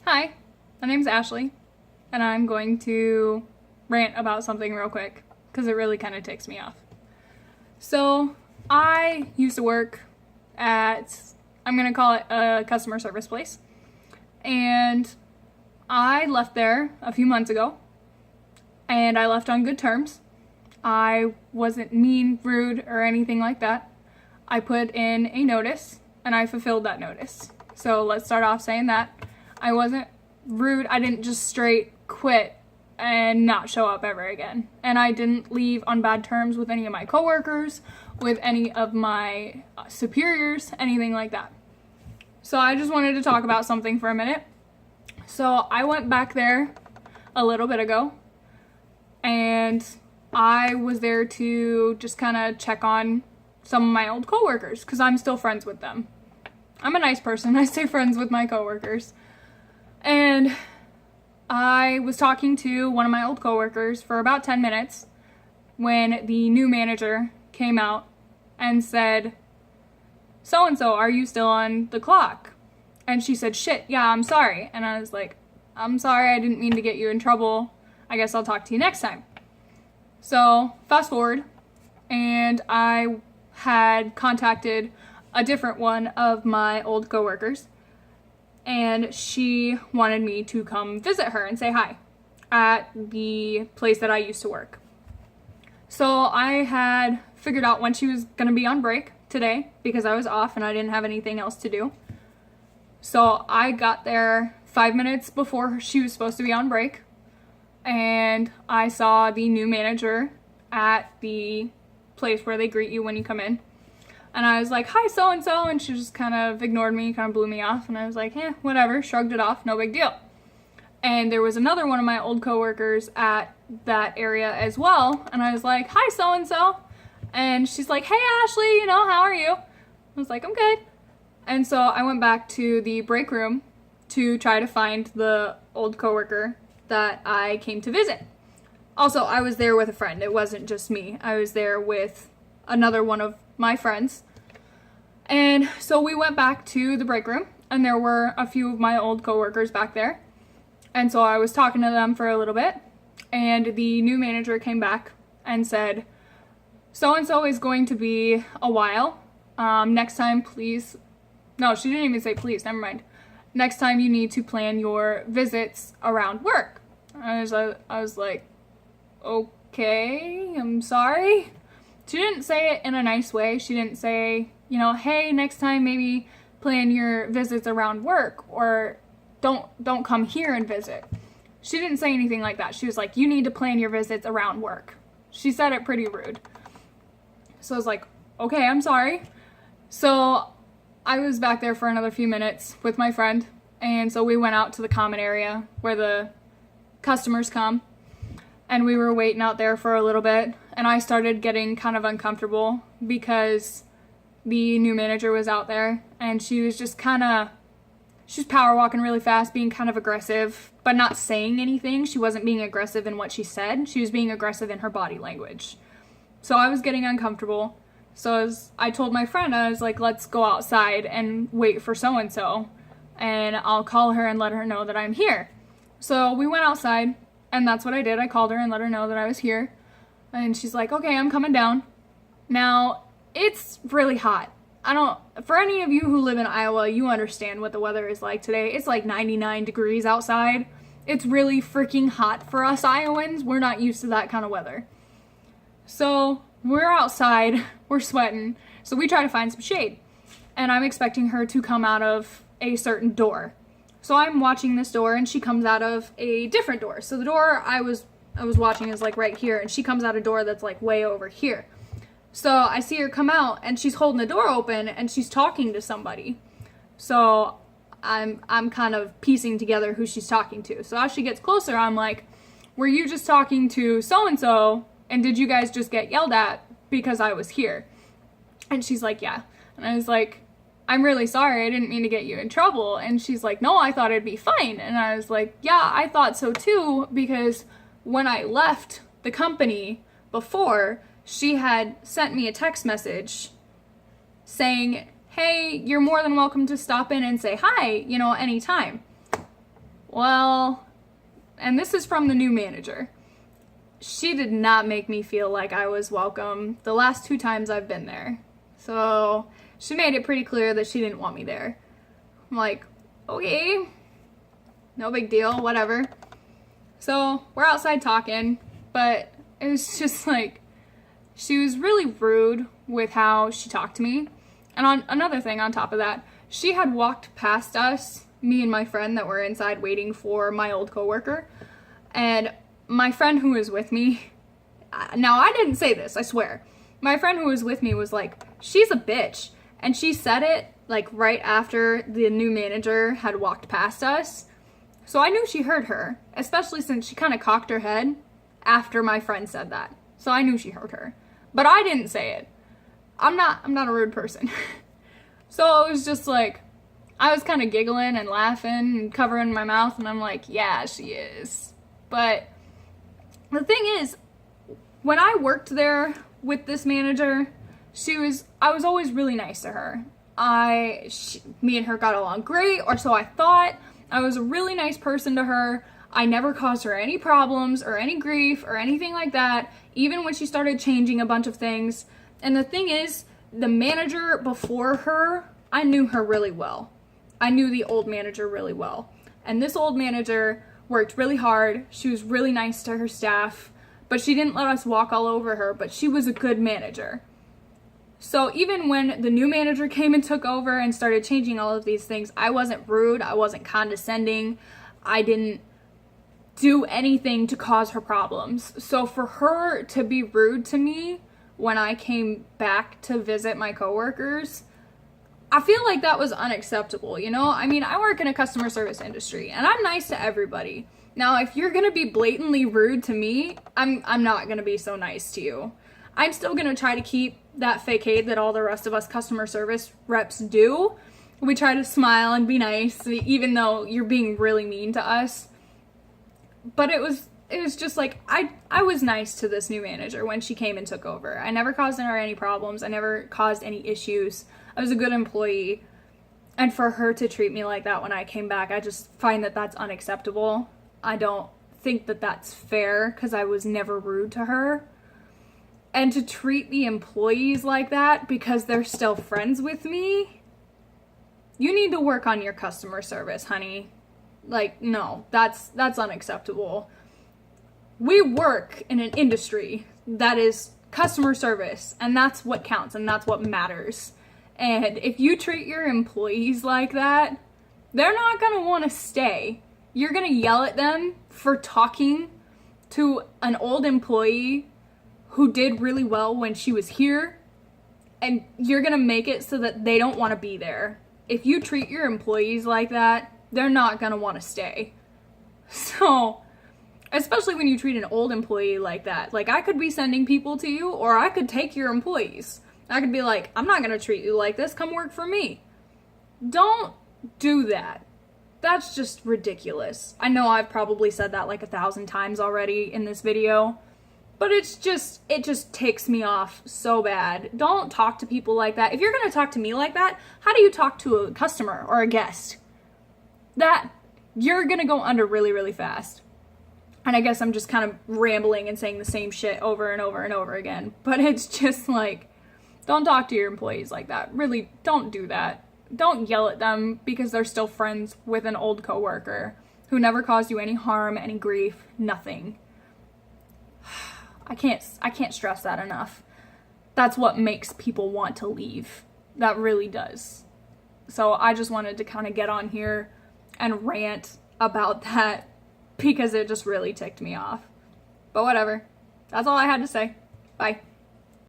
Hi, my name's Ashley, and I'm going to rant about something real quick because it really kind of ticks me off. So, I used to work at, I'm going to call it a customer service place, and I left there a few months ago, and I left on good terms. I wasn't mean, rude, or anything like that. I put in a notice, and I fulfilled that notice. So let's start off saying that. I wasn't rude. I didn't just straight quit and not show up ever again. And I didn't leave on bad terms with any of my coworkers, with any of my superiors, anything like that. So I just wanted to talk about something for a minute. So I went back there a little bit ago, and I was there to just kind of check on some of my old coworkers because I'm still friends with them. I'm a nice person. I stay friends with my coworkers. And I was talking to one of my old coworkers for about 10 minutes when the new manager came out and said, "So-and-so, are you still on the clock?" And she said, "Shit, yeah, I'm sorry." And I was like, "I'm sorry, I didn't mean to get you in trouble. I guess I'll talk to you next time." So fast forward, and I had contacted a different one of my old coworkers, and she wanted me to come visit her and say hi at the place that I used to work. So I had figured out when she was going to be on break today because I was off and I didn't have anything else to do. So I got there 5 minutes before she was supposed to be on break, and I saw the new manager at the place where they greet you when you come in. And I was like, "Hi, so-and-so," and she just kind of ignored me, kind of blew me off, and I was like, whatever, shrugged it off, no big deal. And there was another one of my old coworkers at that area as well, and I was like, "Hi, so-and-so," and she's like, "Hey, Ashley, how are you?" I was like, "I'm good." And so I went back to the break room to try to find the old coworker that I came to visit. Also, I was there with a friend. It wasn't just me. I was there with another one of my friends. And so we went back to the break room, and there were a few of my old coworkers back there. And so I was talking to them for a little bit, and the new manager came back and said, "So-and-so is going to be a while. Next time, please." No, she didn't even say please, never mind. "Next time you need to plan your visits around work." I was like, "Okay, I'm sorry." She didn't say it in a nice way. She didn't say, "Hey, next time maybe plan your visits around work," or don't come here and visit. She didn't say anything like that. She was like, "You need to plan your visits around work." She said it pretty rude. So I was like, "Okay, I'm sorry." So I was back there for another few minutes with my friend, and so we went out to the common area where the customers come, and we were waiting out there for a little bit, and I started getting kind of uncomfortable because the new manager was out there, and she was just she was power walking really fast, being kind of aggressive, but not saying anything. She wasn't being aggressive in what she said. She was being aggressive in her body language. So I was getting uncomfortable. So I told my friend, I was like, "Let's go outside and wait for so-and-so, and I'll call her and let her know that I'm here." So we went outside, and that's what I did. I called her and let her know that I was here. And she's like, "Okay, I'm coming down." Now, it's really hot. For any of you who live in Iowa, you understand what the weather is like today. It's like 99 degrees outside. It's really freaking hot for us Iowans. We're not used to that kind of weather. So we're outside, we're sweating. So we try to find some shade. And I'm expecting her to come out of a certain door. So I'm watching this door, and she comes out of a different door. So the door I was watching is like right here, and she comes out a door that's like way over here. So I see her come out, and she's holding the door open, and she's talking to somebody. So I'm kind of piecing together who she's talking to. So as she gets closer, I'm like, "Were you just talking to so-and-so, and did you guys just get yelled at because I was here?" And she's like, "Yeah." And I was like, "I'm really sorry, I didn't mean to get you in trouble." And she's like, "No, I thought it'd be fine." And I was like, "Yeah, I thought so too, because when I left the company before, she had sent me a text message saying, 'Hey, you're more than welcome to stop in and say hi, anytime.'" Well, and this is from the new manager. She did not make me feel like I was welcome the last 2 times I've been there. So she made it pretty clear that she didn't want me there. I'm like, okay, no big deal, whatever. So we're outside talking, but it was just like, she was really rude with how she talked to me. And on another thing on top of that, she had walked past us, me and my friend that were inside waiting for my old coworker. And my friend who was with me, now I didn't say this, I swear. My friend who was with me was like, she's a bitch. And she said it like right after the new manager had walked past us. So I knew she heard her, especially since she kind of cocked her head after my friend said that. So I knew she heard her. But I didn't say it. I'm not a rude person. So it was just like, I was kind of giggling and laughing and covering my mouth, and I'm like, yeah, she is. But the thing is, when I worked there with this manager, I was always really nice to her. Me and her got along great, or so I thought. I was a really nice person to her. I never caused her any problems or any grief or anything like that, even when she started changing a bunch of things. And the thing is, the manager before her, I knew her really well. I knew the old manager really well. And this old manager worked really hard. She was really nice to her staff, but she didn't let us walk all over her, but she was a good manager. So even when the new manager came and took over and started changing all of these things, I wasn't rude, I wasn't condescending, I didn't do anything to cause her problems. So for her to be rude to me when I came back to visit my coworkers, I feel like that was unacceptable, you know? I mean, I work in a customer service industry and I'm nice to everybody. Now, if you're gonna be blatantly rude to me, I'm not gonna be so nice to you. I'm still gonna try to keep that facade that all the rest of us customer service reps do. We try to smile and be nice, even though you're being really mean to us. But it was just like, I was nice to this new manager when she came and took over. I never caused her any problems. I never caused any issues. I was a good employee. And for her to treat me like that when I came back, I just find that that's unacceptable. I don't think that that's fair because I was never rude to her. And to treat the employees like that because they're still friends with me, you need to work on your customer service, honey. Like, no, that's unacceptable. We work in an industry that is customer service, and that's what counts, and that's what matters. And if you treat your employees like that, they're not gonna want to stay. You're gonna yell at them for talking to an old employee who did really well when she was here, and you're gonna make it so that they don't want to be there. If you treat your employees like that, they're not gonna want to stay. So, especially when you treat an old employee like that. Like, I could be sending people to you, or I could take your employees. I could be like, I'm not gonna treat you like this, come work for me. Don't do that. That's just ridiculous. I know I've probably said that like 1,000 times already in this video, but it just ticks me off so bad. Don't talk to people like that. If you're gonna talk to me like that, how do you talk to a customer or a guest? That, you're gonna go under really, really fast. And I guess I'm just kind of rambling and saying the same shit over and over and over again. But it's just like, don't talk to your employees like that. Really, don't do that. Don't yell at them because they're still friends with an old coworker who never caused you any harm, any grief, nothing. I can't stress that enough. That's what makes people want to leave. That really does. So I just wanted to kind of get on here and rant about that because it just really ticked me off. But whatever. That's all I had to say. Bye.